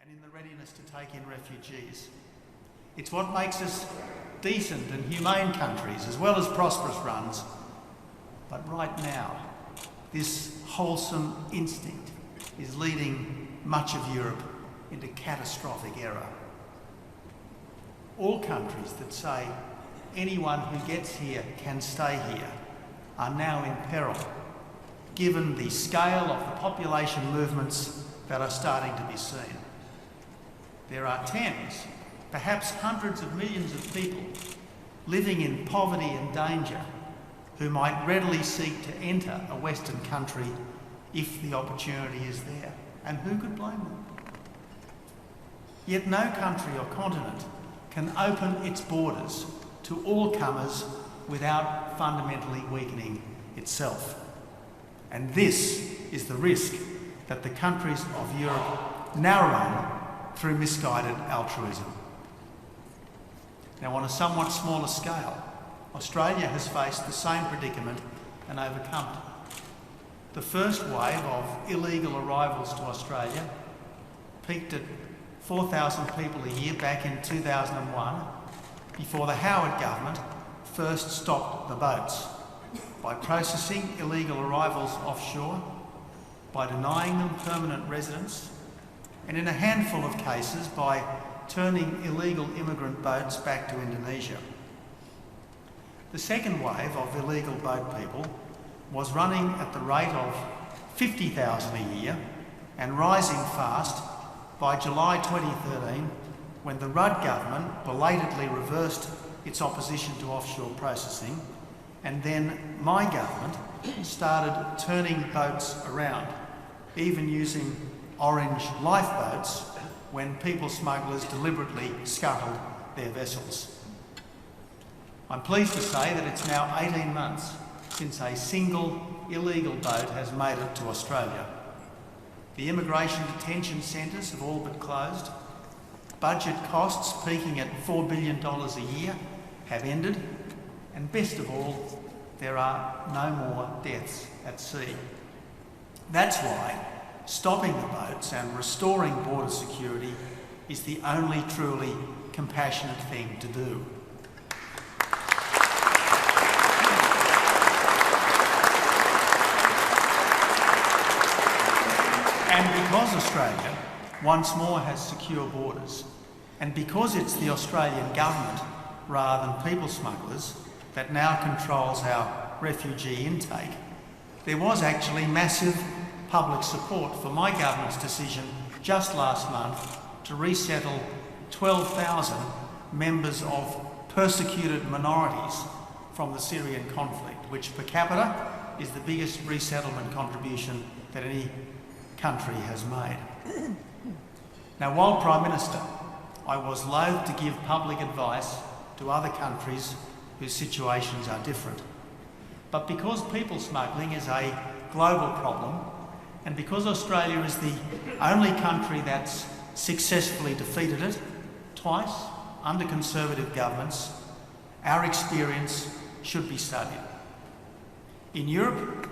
and in the readiness to take in refugees. It's what makes us decent and humane countries as well as prosperous ones. But right now, this wholesome instinct is leading much of Europe into catastrophic error. All countries that say anyone who gets here can stay here are now in peril, given the scale of the population movements that are starting to be seen. There are tens, perhaps hundreds of millions of people living in poverty and danger who might readily seek to enter a Western country if the opportunity is there. And who could blame them? Yet no country or continent can open its borders to all comers without fundamentally weakening itself. And this is the risk that the countries of Europe now run through misguided altruism. Now, on a somewhat smaller scale, Australia has faced the same predicament and overcome it. The first wave of illegal arrivals to Australia peaked at 4,000 people a year back in 2001, before the Howard government first stopped the boats by processing illegal arrivals offshore, by denying them permanent residence, and in a handful of cases by turning illegal immigrant boats back to Indonesia. The second wave of illegal boat people was running at the rate of 50,000 a year and rising fast by July 2013, when the Rudd government belatedly reversed its opposition to offshore processing, and then my government started turning boats around, even using orange lifeboats when people smugglers deliberately scuttled their vessels. I'm pleased to say that it's now 18 months since a single illegal boat has made it to Australia. The immigration detention centres have all but closed. Budget costs peaking at $4 billion a year have ended. And best of all, there are no more deaths at sea. That's why stopping the boats and restoring border security is the only truly compassionate thing to do. And because Australia once more has secure borders, and because it's the Australian government rather than people smugglers that now controls our refugee intake, there was actually massive public support for my government's decision just last month to resettle 12,000 members of persecuted minorities from the Syrian conflict, which per capita is the biggest resettlement contribution that any country has made. Now, while Prime Minister, I was loath to give public advice to other countries whose situations are different. But because people smuggling is a global problem, and because Australia is the only country that's successfully defeated it twice under Conservative governments, our experience should be studied. In Europe,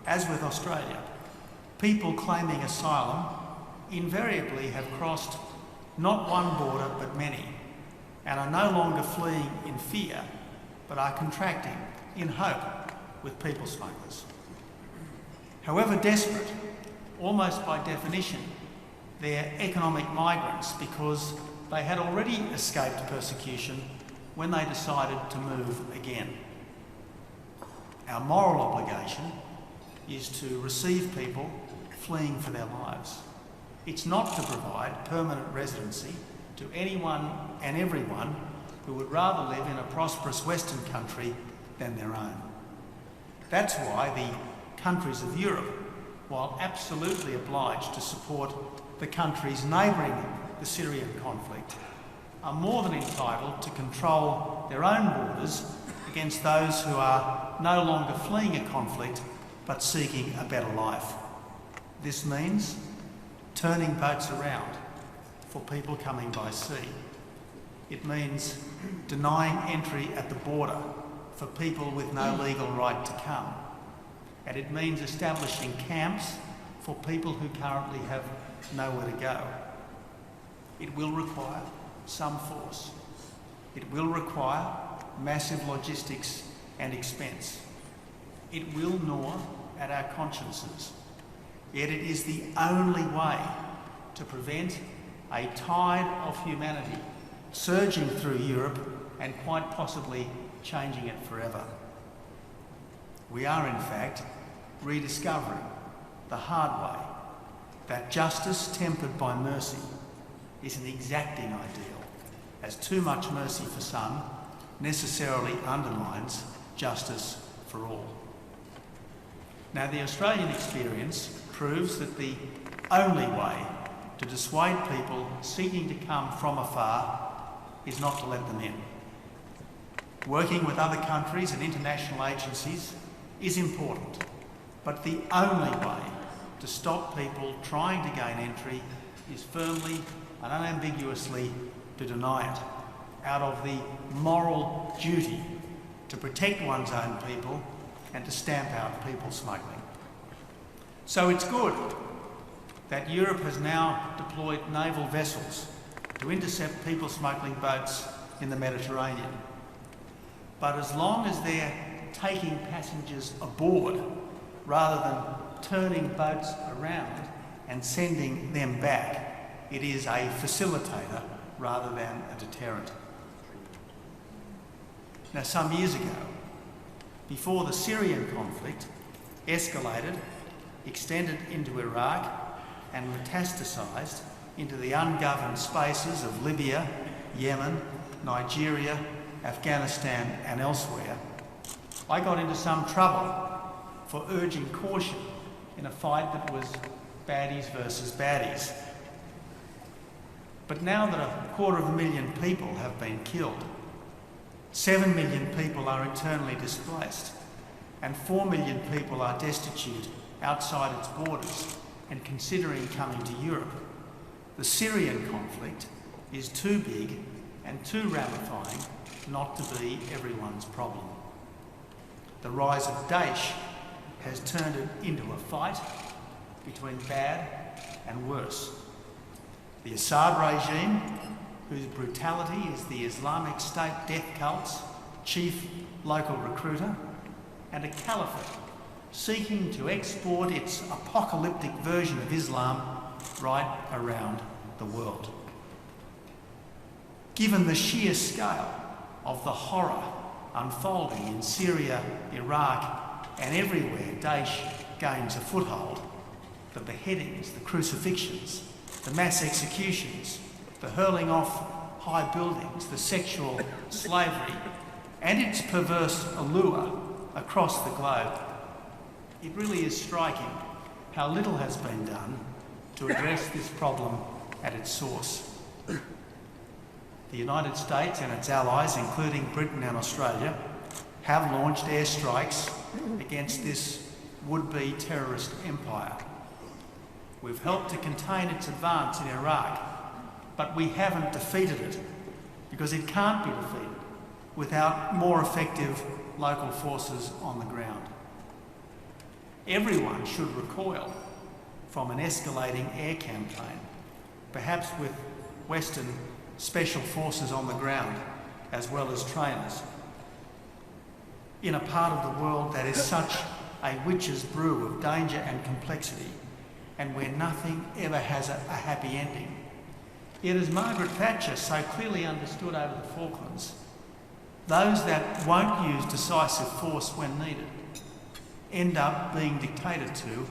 as with Australia, people claiming asylum invariably have crossed not one border but many, and are no longer fleeing in fear, but are contracting in hope with people smugglers. However desperate, almost by definition, they're economic migrants because they had already escaped persecution when they decided to move again. Our moral obligation is to receive people fleeing for their lives. It's not to provide permanent residency to anyone and everyone who would rather live in a prosperous Western country than their own. That's why the countries of Europe, while absolutely obliged to support the countries neighbouring the Syrian conflict, are more than entitled to control their own borders against those who are no longer fleeing a conflict but seeking a better life. This means turning boats around for people coming by sea. It means denying entry at the border for people with no legal right to come. And it means establishing camps for people who currently have nowhere to go. It will require some force. It will require massive logistics and expense. It will gnaw at our consciences. Yet it is the only way to prevent a tide of humanity surging through Europe and quite possibly changing it forever. We are, in fact, rediscovering the hard way that justice tempered by mercy is an exacting ideal, as too much mercy for some necessarily undermines justice for all. Now, the Australian experience proves that the only way to dissuade people seeking to come from afar is not to let them in. Working with other countries and international agencies is important, but the only way to stop people trying to gain entry is firmly and unambiguously to deny it, out of the moral duty to protect one's own people and to stamp out people smuggling. So it's good that Europe has now deployed naval vessels to intercept people smuggling boats in the Mediterranean. But as long as they're taking passengers aboard rather than turning boats around and sending them back, it is a facilitator rather than a deterrent. Now, some years ago, before the Syrian conflict escalated, extended into Iraq and metastasised into the ungoverned spaces of Libya, Yemen, Nigeria, Afghanistan and elsewhere, I got into some trouble for urging caution in a fight that was baddies versus baddies. But now that 250,000 people have been killed, 7 million people are internally displaced, and 4 million people are destitute outside its borders and considering coming to Europe, the Syrian conflict is too big and too ramifying not to be everyone's problem. The rise of Daesh has turned it into a fight between bad and worse. The Assad regime, whose brutality is the Islamic State death cult's chief local recruiter, and a caliphate seeking to export its apocalyptic version of Islam right around the world. Given the sheer scale of the horror unfolding in Syria, Iraq and everywhere Daesh gains a foothold, the beheadings, the crucifixions, the mass executions, the hurling off high buildings, the sexual slavery and its perverse allure across the globe, it really is striking how little has been done to address this problem at its source. The United States and its allies, including Britain and Australia, have launched airstrikes against this would-be terrorist empire. We've helped to contain its advance in Iraq, but we haven't defeated it because it can't be defeated without more effective local forces on the ground. Everyone should recoil from an escalating air campaign, perhaps with Western special forces on the ground as well as trainers, in a part of the world that is such a witch's brew of danger and complexity and where nothing ever has a happy ending. Yet as Margaret Thatcher so clearly understood over the Falklands, those that won't use decisive force when needed end up being dictated to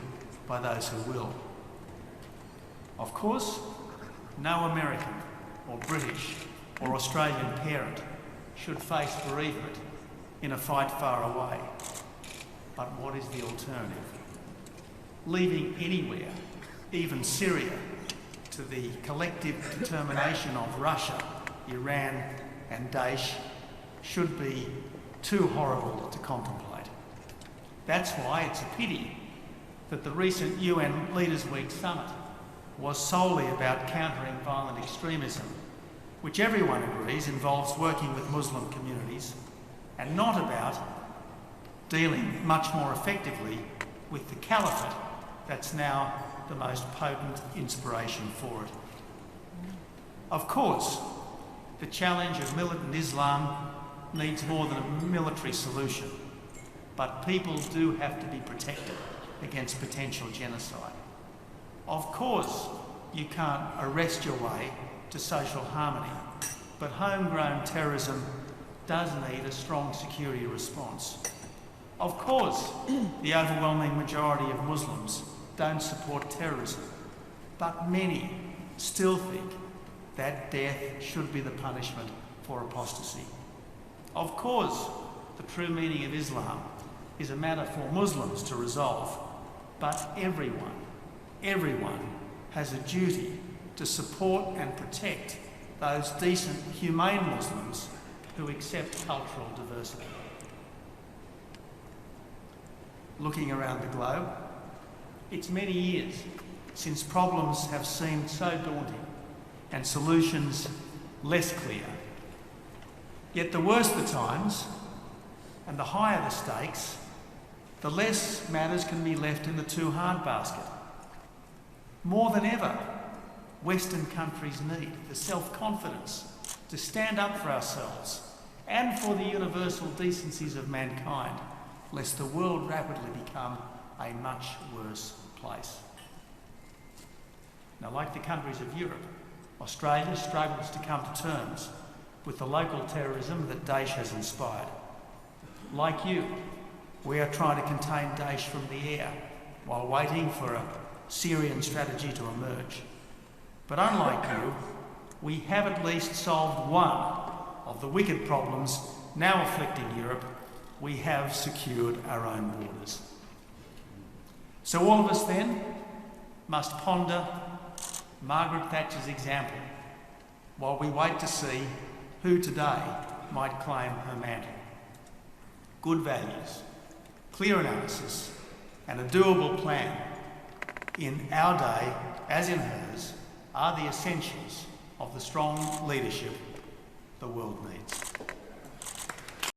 by those who will. Of course, no American or British or Australian parent should face bereavement in a fight far away. But what is the alternative? Leaving anywhere, even Syria, to the collective determination of Russia, Iran and Daesh should be too horrible to contemplate. That's why it's a pity that the recent UN Leaders' Week summit was solely about countering violent extremism, which everyone agrees involves working with Muslim communities, and not about dealing much more effectively with the caliphate that's now the most potent inspiration for it. Of course, the challenge of militant Islam needs more than a military solution, but people do have to be protected against potential genocide. Of course, you can't arrest your way to social harmony, but homegrown terrorism does need a strong security response. Of course, the overwhelming majority of Muslims don't support terrorism, but many still think that death should be the punishment for apostasy. Of course, the true meaning of Islam is a matter for Muslims to resolve, but everyone has a duty to support and protect those decent, humane Muslims who accept cultural diversity. Looking around the globe, it's many years since problems have seemed so daunting and solutions less clear. Yet the worse the times and the higher the stakes, the less matters can be left in the too hard basket. More than ever, Western countries need the self-confidence to stand up for ourselves and for the universal decencies of mankind, lest the world rapidly become a much worse place. Now, like the countries of Europe, Australia struggles to come to terms with the local terrorism that Daesh has inspired. Like you, we are trying to contain Daesh from the air while waiting for a Syrian strategy to emerge. But unlike you, we have at least solved one of the wicked problems now afflicting Europe. We have secured our own borders. So all of us then must ponder Margaret Thatcher's example while we wait to see who today might claim her mantle. Good values, clear analysis, and a doable plan in our day, as in hers, are the essentials of the strong leadership the world needs.